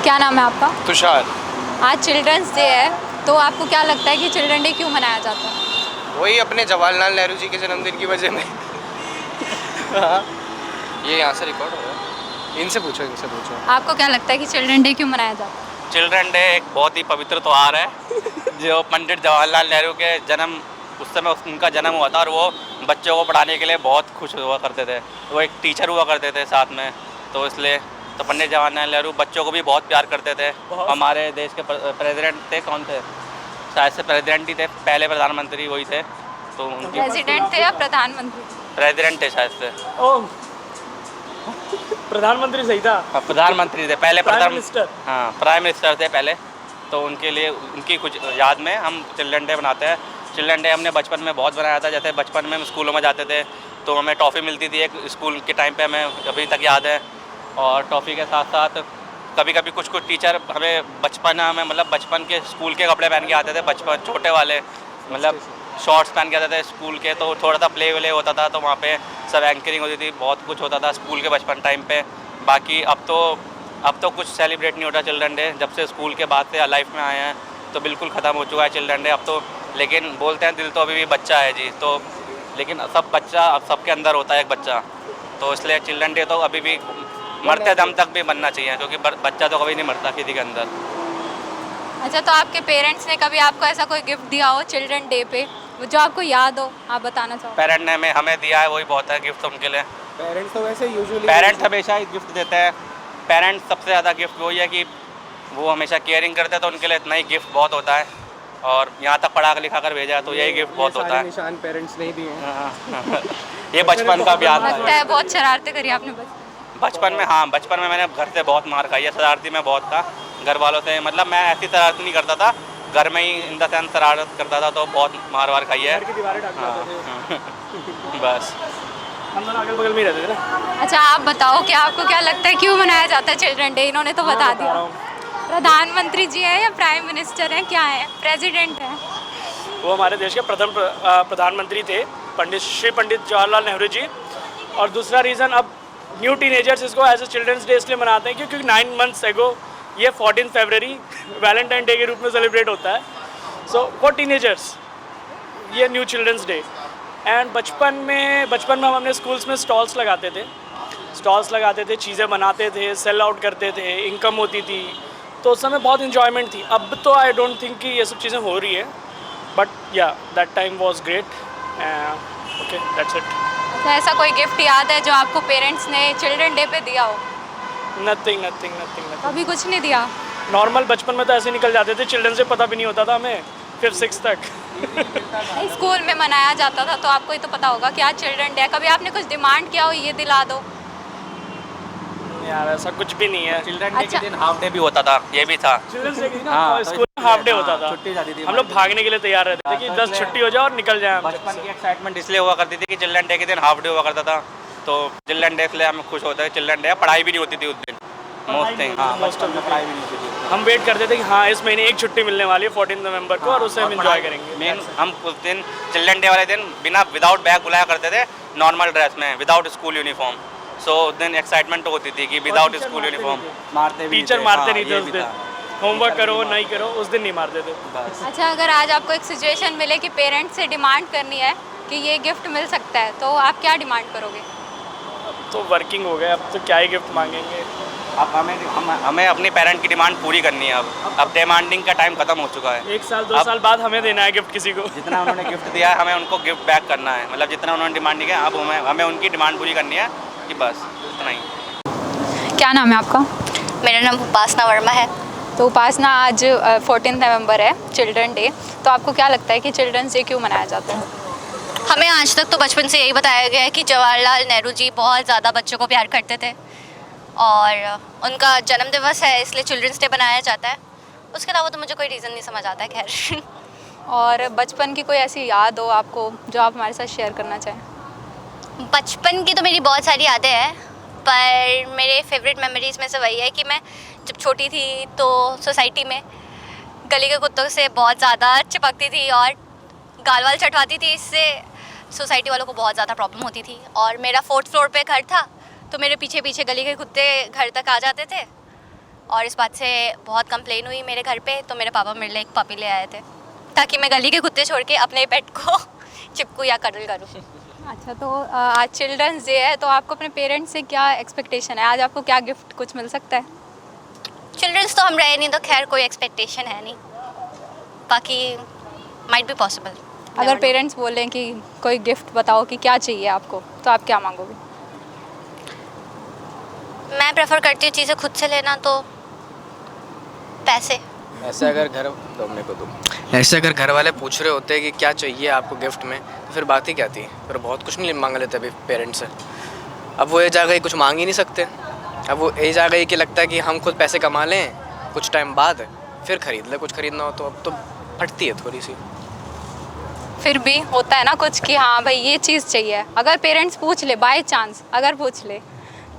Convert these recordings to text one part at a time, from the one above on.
क्या नाम है आपका? तुषार। आज चिल्ड्रंस डे है, तो आपको क्या लगता है कि चिल्ड्रन डे क्यों मनाया जाता है? वही अपने जवाहरलाल नेहरू जी के जन्मदिन की वजह में। हाँ, ये यहाँ से रिकॉर्ड हो रहा है। इनसे पूछो। आपको क्या लगता है कि चिल्ड्रन डे क्यों मनाया जाता है? चिल्ड्रन डे एक बहुत ही पवित्र त्यौहार है जो पंडित जवाहरलाल नेहरू के जन्म उस समय उनका जन्म हुआ था और वो बच्चों को पढ़ाने के लिए बहुत खुश हुआ करते थे। वो एक टीचर हुआ करते थे साथ में, तो इसलिए तो पंडित जवाहरलाल नेहरू बच्चों को भी बहुत प्यार करते थे। हमारे देश के प्रेसिडेंट थे, कौन थे? शायद से प्रेसिडेंट ही थे, पहले प्रधानमंत्री वही थे। तो उनके प्रेसिडेंट थे या प्रधानमंत्री? प्रेसिडेंट थे शायद से। प्रधानमंत्री सही था। हाँ, प्रधानमंत्री थे पहले, प्राइम मिनिस्टर। हाँ, प्राइम मिनिस्टर थे पहले। तो उनके लिए उनकी कुछ याद में हम चिल्ड्रन डे मनाते हैं। चिल्ड्रन डे हमने बचपन में बहुत बनाया था। जैसे बचपन में हम स्कूलों में जाते थे तो हमें टॉफ़ी मिलती थी, एक स्कूल के टाइम पे हमें अभी तक याद है। और टॉफ़ी के साथ साथ कभी कभी कुछ टीचर हमें बचपन में मतलब बचपन के स्कूल के कपड़े पहन के आते थे, बचपन छोटे वाले मतलब शॉर्ट्स पहन के आते थे स्कूल के। तो थोड़ा सा प्ले व्ले होता था, तो वहाँ पे सब एंकरिंग होती थी, बहुत कुछ होता था स्कूल के बचपन टाइम पे। बाकी अब तो कुछ सेलिब्रेट नहीं होता चिल्ड्रन डे। जब से स्कूल के बाद से लाइफ में आए हैं तो बिल्कुल ख़त्म हो चुका है चिल्ड्रन डे अब तो। लेकिन बोलते हैं दिल तो अभी भी बच्चा है जी, तो लेकिन सब बच्चा अब सबके अंदर होता है एक बच्चा, तो इसलिए चिल्ड्रन डे तो अभी भी मरते दम तक भी बनना चाहिए, क्योंकि बच्चा तो कभी नहीं मरता किसी के अंदर। अच्छा, तो आपके पेरेंट्स ने कभी आपको ऐसा कोई गिफ्ट दिया हो चिल्ड्रन डे पे जो आपको याद हो, आप बताना चाहो? पेरेंट ने हमें दिया है, वही बहुत है गिफ्ट उनके लिए। पेरेंट्स तो वैसे यूजुअली पेरेंट्स हमेशा ही गिफ्ट देते हैं। पेरेंट्स सबसे ज़्यादा गिफ्ट वही है कि वो हमेशा केयरिंग करते हैं, तो उनके लिए इतना ही गिफ्ट बहुत होता है। और यहाँ तक पढ़ा लिखा कर भेजा तो यही गिफ्ट बहुत होता है। निशान पेरेंट्स ने ही दिए हैं। ये बचपन का भी याद लगता है। है बहुत शरारतें करी आपने बचपन में, हाँ बचपन में मैंने घर से बहुत मार खाई है, शरारती में बहुत था घर वालों से। मतलब मैं ऐसी शरारत नहीं करता था, घर में ही इन द सेंस शरारत करता था, तो बहुत मार वार खाई है। घर की दीवारें ढक जाते थे। बस हम दोनों अगल बगल में ही रहते थे ना। अच्छा, आप बताओ कि आपको क्या लगता है क्यों मनाया जाता है चिल्ड्रन डे? इन्होंने तो बता दिया। प्रधानमंत्री जी हैं या प्राइम मिनिस्टर हैं, क्या है? प्रेसिडेंट है? वो हमारे देश के प्रथम प्रधानमंत्री थे, पंडित जवाहरलाल नेहरू जी। और दूसरा रीज़न, अब न्यू टीनेजर्स इसको एज ए चिल्ड्रंस डे इसलिए मनाते हैं क्योंकि 9 मंथ्स एगो ये 14 फरवरी वैलेंटाइन डे के रूप में सेलिब्रेट होता है। सो फॉर टीनेजर्स ये न्यू चिल्ड्रंस डे। एंड बचपन में हम अपने स्कूल्स में स्टॉल्स लगाते थे, चीज़ें बनाते थे, सेल आउट करते थे, इनकम होती थी, तो उस समय बहुत इन्जॉयमेंट थी। अब तो आई डोंट थिंक कि ये सब चीज़ें हो रही है, बट या that time was great. Okay, that's it. अच्छा, ऐसा कोई गिफ्ट याद है जो आपको पेरेंट्स ने चिल्ड्रन डे पे दिया हो? नथिंग। कभी कुछ नहीं दिया? नॉर्मल बचपन में तो ऐसे निकल जाते थे, चिल्ड्रंस डे पता भी नहीं होता था हमें 5th 6th तक। नहीं, स्कूल में मनाया जाता था तो आपको ये तो पता होगा कि आज चिल्ड्रन डे है। कभी आपने कुछ डिमांड किया हो, ये दिला दो? यार ऐसा कुछ भी नहीं है। चिल्ड्रन डे के दिन हाफ डे भी होता था, ये भी था। चिल्ड्रंस डे के दिन हाँ, स्कूल में हाफ डे होता था, छुट्टी जाती थी। हम लोग भागने के लिए तैयार रहते थे कि 10 छुट्टी हो जाए और निकल जाए। बचपन की एक्साइटमेंट इसलिए हुआ करती थी कि चिल्ड्रन डे के दिन हाफ डे हुआ करता था, तो चिल्ड्रन डे इसलिए हम खुश होते हैं। चिल्ड्रन डे पढ़ाई भी नहीं होती थी उस दिन, मोस्ट थिंग। हाँ, बचपन में पढ़ाई भी नहीं होती थी। हम वेट करते थे कि हाँ इस महीने एक छुट्टी मिलने वाली है 14 नवंबर को, और उससे हम एंजॉय करेंगे। मेन हम उस दिन चिल्ड्रन डे वाले दिन विदाउट बैग बुलाया करते थे, नॉर्मल ड्रेस में, विदाउट स्कूल यूनिफॉर्म। सो उस दिन एक्साइटमेंट होती थी कि विदाउट स्कूल यूनिफॉर्म टीचर मारते नहीं थे उस दिन। होमवर्क करो नहीं करो, उस दिन नहीं मारते थे। अच्छा, अगर आज आपको एक सिचुएशन मिले कि पेरेंट्स से डिमांड करनी है कि ये गिफ्ट मिल सकता है, तो आप क्या डिमांड करोगे? अब तो वर्किंग हो गए, अब तो क्या ही गिफ्ट मांगेंगे। अब हमें अपनी पेरेंट की डिमांड पूरी करनी है। अब डिमांडिंग का टाइम खत्म हो चुका है। 1 साल 2 साल बाद हमें देना है गिफ्ट किसी को। जितना उन्होंने गिफ्ट दिया है हमें उनको गिफ्ट बैक करना है। मतलब जितना उन्होंने डिमांड किया अब हमें उनकी डिमांड पूरी करनी है, कि बस इतना ही। क्या नाम है आपका? मेरा नाम उपासना वर्मा है। तो उपासना, आज 14 नवंबर है, चिल्ड्रन डे, तो आपको क्या लगता है कि चिल्ड्रंस डे क्यों मनाया जाता है? हमें आज तक तो बचपन से यही बताया गया है कि जवाहरलाल नेहरू जी बहुत ज़्यादा बच्चों को प्यार करते थे और उनका जन्म दिवस है इसलिए चिल्ड्रंस डे बनाया जाता है। उसके अलावा तो मुझे कोई रीज़न नहीं समझ आता है। खैर और बचपन की कोई ऐसी याद हो आपको जो आप हमारे साथ शेयर करना चाहें? बचपन की तो मेरी बहुत सारी यादें हैं, पर मेरे फेवरेट मेमोरीज़ में से वही है कि मैं जब छोटी थी तो सोसाइटी में गली के कुत्तों से बहुत ज़्यादा चिपकती थी और गाल वाल चटवाती थी। इससे सोसाइटी वालों को बहुत ज़्यादा प्रॉब्लम होती थी। और मेरा 4th फ्लोर पे घर था, तो मेरे पीछे पीछे गली के कुत्ते घर तक आ जाते थे, और इस बात से बहुत कंप्लेन हुई मेरे घर पे, तो मेरे पापा मेरे लिए एक पपी ले आए थे ताकि मैं गली के कुत्ते छोड़ के अपने पेट को चिपकू या कडल करूँ। अच्छा, तो आज चिल्ड्रंस डे है, तो आपको अपने पेरेंट्स से क्या एक्सपेक्टेशन है? आज आपको क्या गिफ्ट कुछ मिल सकता है? चिल्ड्रंस तो हम रहे नहीं, तो खैर कोई एक्सपेक्टेशन है नहीं, बाकी माइट बी पॉसिबल। अगर पेरेंट्स बोलें कि कोई गिफ्ट बताओ कि क्या चाहिए आपको, तो आप क्या मांगोगे? मैं प्रेफर करती हूँ चीज़ें खुद से लेना, तो पैसे। ऐसे अगर घर वाले पूछ रहे होते कि क्या चाहिए आपको गिफ्ट में, तो फिर बात ही क्या थी? फिर बहुत कुछ नहीं मांग लेते अभी पेरेंट्स से। अब वो एज आ गई, कुछ मांग ही नहीं सकते। अब वो एज आ गई कि लगता है कि हम खुद पैसे कमा लें, कुछ टाइम बाद फिर खरीद ले, कुछ खरीदना हो तो। अब तो फटती है थोड़ी सी। फिर भी होता है ना कुछ कि हाँ भाई ये चीज़ चाहिए। अगर पेरेंट्स पूछ ले, बाय चांस अगर पूछ ले,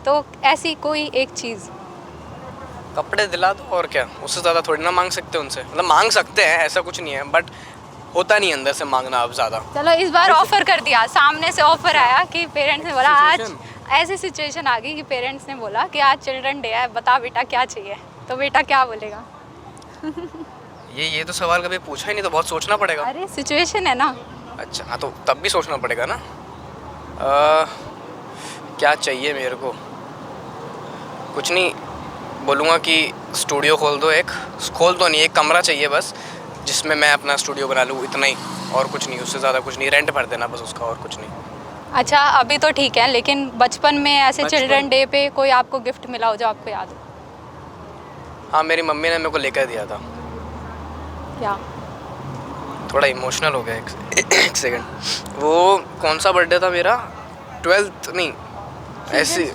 तो ऐसी कोई एक चीज़। कपड़े दिला दो, और क्या, उससे ज़्यादा थोड़ी ना मांग सकते उनसे। मतलब मांग सकते हैं, ऐसा कुछ नहीं है, बट होता नहीं अंदर से मांगना अब ज़्यादा। चलो इस बार ऑफर कर दिया, सामने से ऑफर आया कि पेरेंट्स ने बोला आज ऐसी सिचुएशन आ गई कि पेरेंट्स ने बोला कि आज चिल्ड्रन डे है, बता बेटा क्या चाहिए, तो बेटा क्या बोलेगा? ये तो सवाल कभी पूछा ही नहीं, तो बहुत सोचना पड़ेगा। अरे सिचुएशन है ना। अच्छा हाँ, तो तब भी सोचना पड़ेगा ना। क्या चाहिए मेरे को? कुछ नहीं, बोलूँगा कि स्टूडियो खोल दो। खोल तो नहीं, एक कमरा चाहिए बस, जिसमें मैं अपना स्टूडियो बना लूँ, इतना ही, और कुछ नहीं, उससे ज़्यादा कुछ नहीं। रेंट भर देना बस उसका, और कुछ नहीं। अच्छा, अभी तो ठीक है, लेकिन बचपन में ऐसे चिल्ड्रन डे पे कोई आपको गिफ्ट मिला हो जो आपको याद हो? हाँ, मेरी मम्मी ने मेरे को लेकर दिया था। क्या? थोड़ा इमोशनल हो गया, एक सेकंड। वो कौन सा बर्थडे था मेरा? 12th नहीं, ऐसी।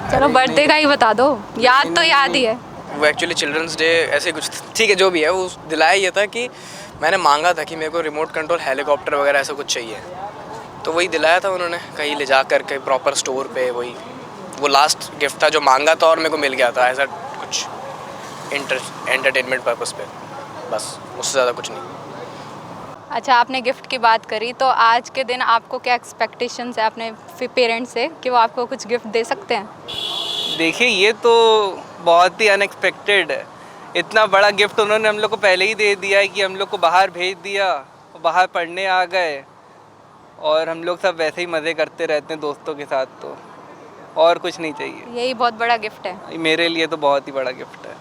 चलो बर्थडे का ही बता दो, याद तो याद ही है। वो एक्चुअली चिल्ड्रंस डे ऐसे कुछ, ठीक है जो भी है, वो दिलाया ये था कि मैंने मांगा था कि मेरे को रिमोट कंट्रोल हेलीकॉप्टर वगैरह ऐसा कुछ चाहिए, तो वही दिलाया था उन्होंने, कहीं ले जा कर के प्रॉपर स्टोर पे। वही वो लास्ट गिफ्ट था जो मांगा था और मेरे को मिल गया था, ऐसा कुछ एंटरटेनमेंट पर्पस पे, बस, उससे ज़्यादा कुछ नहीं। अच्छा, आपने गिफ्ट की बात करी, तो आज के दिन आपको क्या एक्सपेक्टेशंस है अपने पेरेंट्स से कि वो आपको कुछ गिफ्ट दे सकते हैं? देखिए, ये तो बहुत ही अनएक्सपेक्टेड है। इतना बड़ा गिफ्ट उन्होंने हम लोग को पहले ही दे दिया है कि हम लोग को बाहर भेज दिया, बाहर पढ़ने आ गए, और हम लोग सब वैसे ही मज़े करते रहते हैं दोस्तों के साथ, तो और कुछ नहीं चाहिए। यही बहुत बड़ा गिफ्ट है। मेरे लिए तो बहुत ही बड़ा गिफ्ट है।